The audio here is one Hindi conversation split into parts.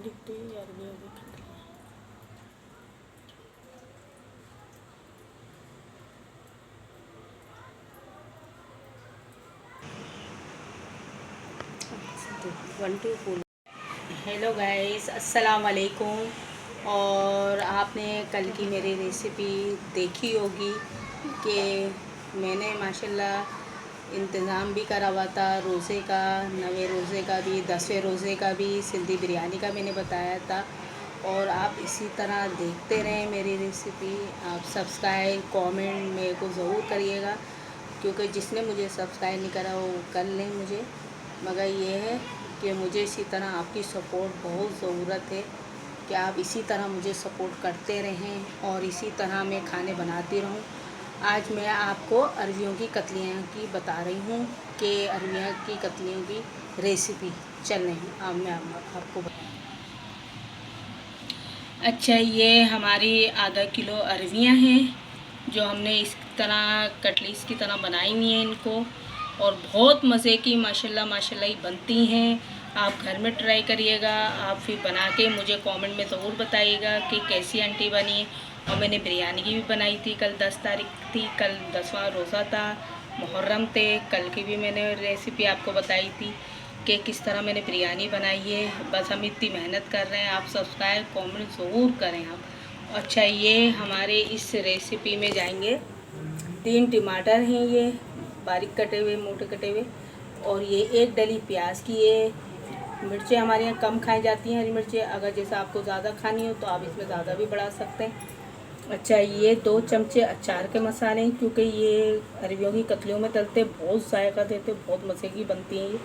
लिखते अरबी अरबी कतली। वन टू फूल। हेलो गाइस, अस्सलाम वालेकुम। और आपने कल की मेरी रेसिपी देखी होगी कि मैंने माशाल्लाह इंतज़ाम भी करा हुआ था रोज़े का, 9वें रोज़े का भी, 10वें रोज़े का भी, सिंधी बिरयानी का मैंने बताया था। और आप इसी तरह देखते रहें मेरी रेसिपी। आप सब्सक्राइब कमेंट मेरे को ज़रूर करिएगा, क्योंकि जिसने मुझे सब्सक्राइब नहीं करा वो कर लें मुझे। मगर ये है कि मुझे इसी तरह आपकी सपोर्ट बहुत ज़रूरत है कि आप इसी तरह मुझे सपोर्ट करते रहें और इसी तरह मैं खाने बनाती रहूं। आज मैं आपको अरबियों की कतलियाँ की बता रही हूँ कि अरबियों की कतलियों की रेसिपी चलें अब मैं आपको अच्छा, ये हमारी आधा किलो अरबियाँ हैं जो हमने इस तरह कटलीस की तरह बनाई हुई हैं इनको। और बहुत मज़े की माशाल्लाह माशाल्लाह ही बनती हैं। आप घर में ट्राई करिएगा। आप फिर बना के मुझे कमेंट में ज़रूर बताइएगा कि कैसी आंटी बनी है। और मैंने बिरयानी की भी बनाई थी, कल 10 तारीख थी, कल 10वां रोज़ा था, मुहर्रम थे। कल की भी मैंने रेसिपी आपको बताई थी कि किस तरह मैंने बिरयानी बनाई है। बस हम इतनी मेहनत कर रहे हैं, आप सब्सक्राइब कमेंट ज़रूर करें आप। अच्छा, ये हमारे इस रेसिपी में जाएंगे 3 टमाटर हैं, ये बारीक कटे हुए, मोटे कटे हुए। और ये 1 डली प्याज की है। मिर्चें हमारे यहाँ कम खाई जाती हैं, हरी मिर्चें। अगर जैसा आपको ज़्यादा खानी हो तो आप इसमें ज़्यादा भी बढ़ा सकते हैं। अच्छा, ये 2 चमचे अचार के मसाले, क्योंकि ये अरबियों की कतलियों में डलते बहुत जायका देते, बहुत मज़े की बनती हैं ये।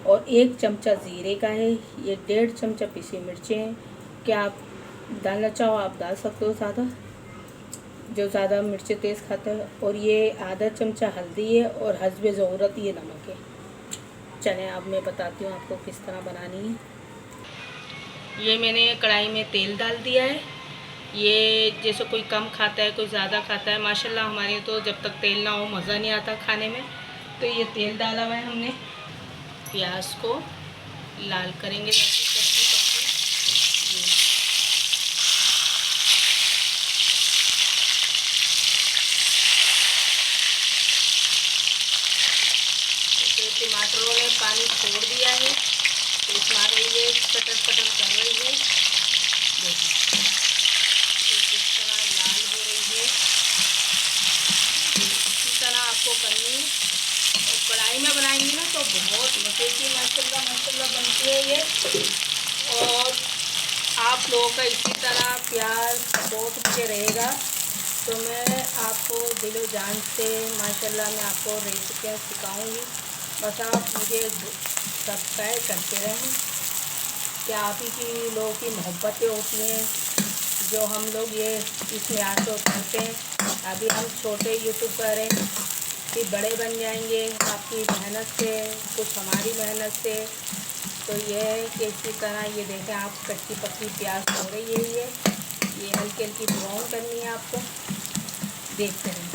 और 1 चमचा ज़ीरे का है। ये 1.5 चमचा पिसी मिर्चें हैं। क्या आप डालना चाहो आप डाल सकते हो ज़्यादा, जो ज़्यादा मिर्चें तेज़ खाता है। और ये आधा चमचा हल्दी है और हस्बे ज़रूरत ये नमक है। चलें अब मैं बताती हूँ आपको किस तरह बनानी है। ये मैंने कढ़ाई में तेल डाल दिया है। ये जैसे कोई कम खाता है कोई ज़्यादा खाता है, माशाल्लाह हमारे तो जब तक तेल ना हो मज़ा नहीं आता खाने में। तो ये तेल डाला हुआ है हमने। प्याज को लाल करेंगे ताकि कच्ची पक्की। तो टमाटरों ने पानी छोड़ दिया है, तो इसमें ये कटर कटर कर रही है। देखिए इस तरह लाल हो रही है, इसी तरह आपको करनी है। और कढ़ाई में बनाएंगे ना तो बहुत मज़े की माशाल्लाह माशाल्लाह बनती है ये। और आप लोगों का इसी तरह प्यार सपोर्ट मुझे रहेगा तो मैं आपको दिलो जान से माशाल्लाह मैं आपको रेसिपियाँ सिखाऊंगी। बस आप मुझे सब्सक्राइब करते रहें। क्या आप ही की लोगों की मोहब्बतें होती हैं जो हम लोग ये इसमें आशो करते हैं। अभी हम छोटे यूट्यूबर हैं, फिर बड़े बन जाएंगे आपकी मेहनत से, कुछ हमारी मेहनत से। तो ये है कि इसी तरह ये देखें आप, कच्ची पक्की प्याज हो रही है। ये हल्की हल्की ब्राउन करनी है आपको, देखते रहें।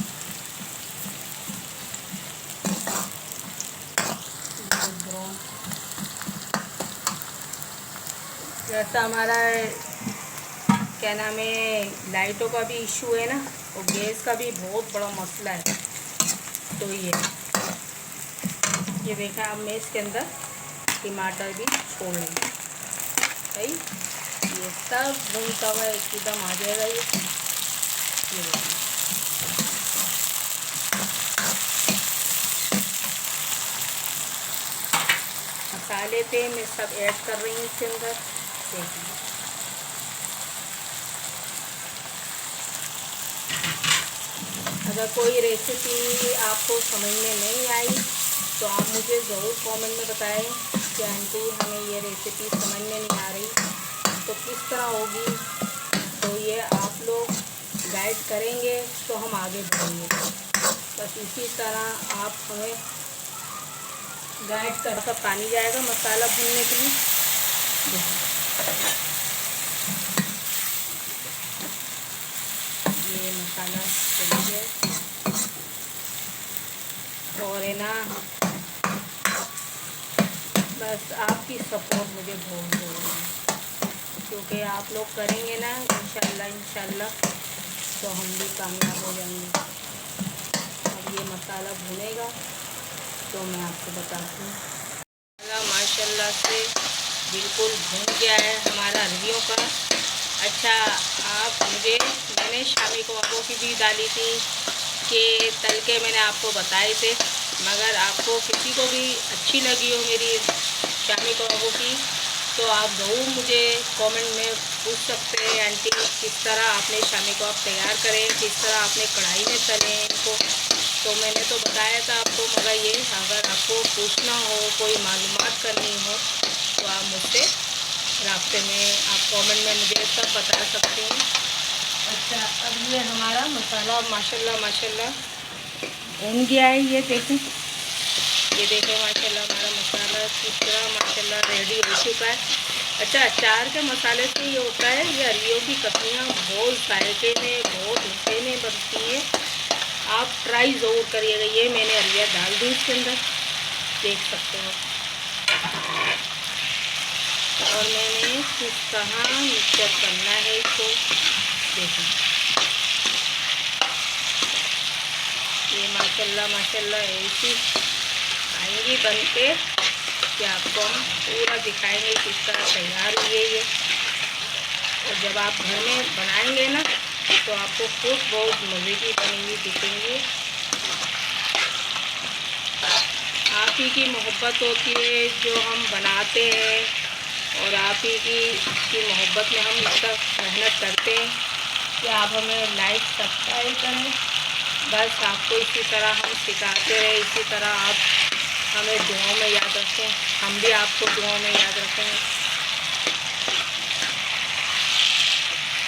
ब्राउन जैसा हमारा क्या नाम है, लाइटों का भी इशू है ना, और गैस का भी बहुत बड़ा मसला है। तो ये देखा अब मैं इसके अंदर टमाटर भी छोड़ लेंगे भाई। ये सब भूनता हुआ एकदम आ जाएगा ये देखिए। मसाले थे मैं सब ऐड कर रही हूँ इसके अंदर, देखिए। अगर कोई रेसिपी आपको समझ में नहीं आई तो आप मुझे ज़रूर कमेंट में बताएं कि आंटी हमें ये रेसिपी समझ में नहीं आ रही तो किस तरह होगी। तो ये आप लोग गाइड करेंगे तो हम आगे बढ़ेंगे। बस इसी तरह आप हमें गाइड कर। पानी जाएगा मसाला भूनने के लिए। ये मसाला चल जाए और है ना, बस आपकी सपोर्ट मुझे बहुत ज़रूरी है। क्योंकि आप लोग करेंगे ना इंशाल्लाह तो हम भी कामयाब हो जाएंगे। अब ये मसाला भुनेगा तो मैं आपको बताती हूँ। माशाल्लाह से बिल्कुल भून गया है हमारा अरबियों का। अच्छा, मैंने शामी कबाबों की भी डाली थी कि तल के मैंने आपको बताए थे, मगर आपको किसी को भी अच्छी लगी हो मेरी शामी कबाबों की तो आप ज़रूर मुझे कमेंट में पूछ सकते हैं, आंटी किस तरह आपने शामी कबाब तैयार करें, किस तरह आपने कढ़ाई में तले इनको। तो मैंने तो बताया था आपको, मगर ये अगर आपको पूछना हो, कोई मालूमात करनी हो तो आप मुझसे रास्ते में आप कमेंट में मुझे सब बता सकते हैं। अच्छा, अब ये हमारा मसाला माशाल्लाह भून गया है। ये देखें माशाल्लाह हमारा मसाला किस तरह माशाल्लाह रेडी हो चुका है। अच्छा, अचार के मसाले से ये होता है, ये अरबियों की कतलियाँ बहुत जायके में, बहुत मीठे में बनती हैं। आप ट्राई ज़रूर करिएगा। ये मैंने अरबिया डाल दी इसके अंदर, देख सकते हो। और मैंने किस तरह मिक्सचर करना है इसको देखें। ये माशाल्लाह ऐसी आएंगी बन के कि आपको हम पूरा दिखाएंगे किस तरह तैयार हुई है ये। और जब आप घर में बनाएंगे ना तो आपको खुद बहुत मज़े की बनी हुई दिखेंगी। आप ही की मोहब्बत होती है जो हम बनाते हैं, और आप ही की मोहब्बत में हम इतना मेहनत करते हैं कि आप हमें लाइक सब्सक्राइब करें। बस आपको इसी तरह हम सिखाते रहे, इसी तरह आप हमें दुआओं में याद रखें, हम भी आपको दुआओं में याद रखेंगे।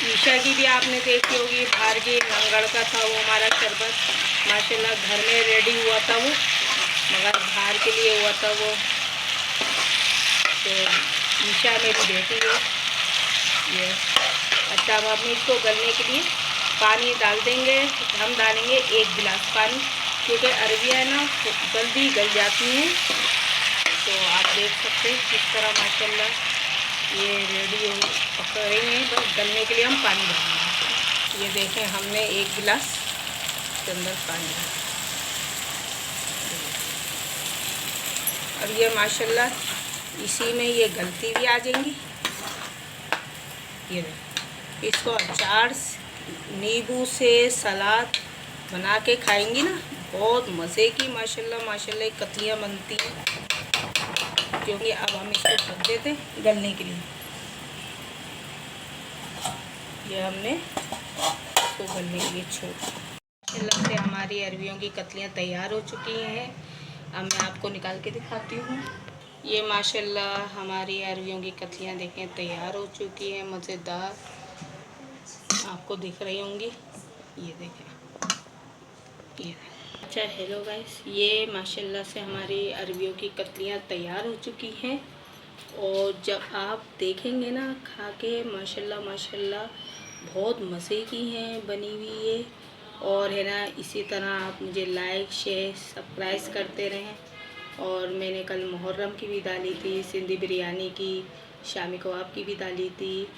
ईशा की भी आपने देखी होगी, बाहर की नंगड़ का था वो हमारा शरबत, माशाल्लाह घर में रेडी हुआ था वो, मगर बाहर के लिए हुआ था वो। तो ईशा मेरी बेटी है ये। अच्छा, अब हम इसको गलने के लिए पानी डाल देंगे। हम डालेंगे 1 गिलास पानी, क्योंकि अरबिया ना जल्दी गल जाती हैं। तो आप देख सकते हैं किस तरह माशाल्लाह ये रेडी हो पकड़ेंगे। बस गलने के लिए हम पानी डालेंगे। ये देखें, हमने 1 गिलास के अंदर पानी डाला। और ये माशाल्लाह इसी में ये गलती भी आ जाएंगी। ये इसको अचार नींबू से सलाद बना के खाएंगी ना, बहुत मज़े की माशाल्लाह कतलियाँ बनती हैं। क्योंकि अब हम इसको रख देते गलने के लिए। ये हमने इसको गलने के लिए छोड़। माशाल्लाह से हमारी अरबियों की कतलियाँ तैयार हो चुकी हैं। अब मैं आपको निकाल के दिखाती हूँ। ये माशाल्लाह हमारी अरबियों की कतलियाँ देखें तैयार हो चुकी हैं, मज़ेदार आपको दिख रही होंगी। ये देखें, ये अच्छा, हेलो गाइस, ये माशाल्लाह से हमारी अरबियों की कतलियाँ तैयार हो चुकी हैं। और जब आप देखेंगे ना खा के, माशाल्लाह बहुत मज़े की हैं बनी हुई ये। और है ना, इसी तरह आप मुझे लाइक शेयर सब्सक्राइब करते रहें। और मैंने कल मुहर्रम की भी डाली थी, सिंधी बिरयानी की, शामी कबाब की भी डाली थी।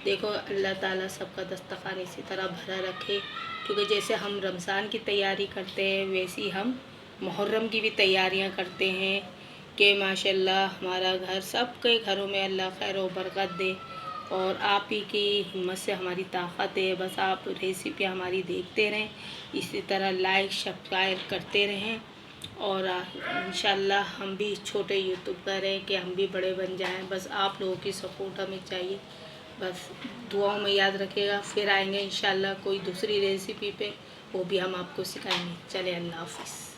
देखो, अल्लाह ताला सबका दस्तरखान इसी तरह भरा रखे, क्योंकि जैसे हम रमज़ान की तैयारी करते हैं वैसी हम मुहर्रम की भी तैयारियां करते हैं कि माशाल्लाह हमारा घर, सबके घरों में अल्लाह खैर व बरकत दे। और आप ही की हिम्मत से हमारी ताकत है। बस आप रेसिपी हमारी देखते रहें, इसी तरह लाइक सब्सक्राइब करते रहें। और इंशाल्लाह हम भी छोटे यूट्यूबर हैं कि हम भी बड़े बन जाएं। बस आप लोगों की सपोर्ट हमें चाहिए। बस दुआओं में याद रखिएगा। फिर आएंगे इंशाल्लाह कोई दूसरी रेसिपी पे, वो भी हम आपको सिखाएंगे। चले, अल्लाह हाफिज़।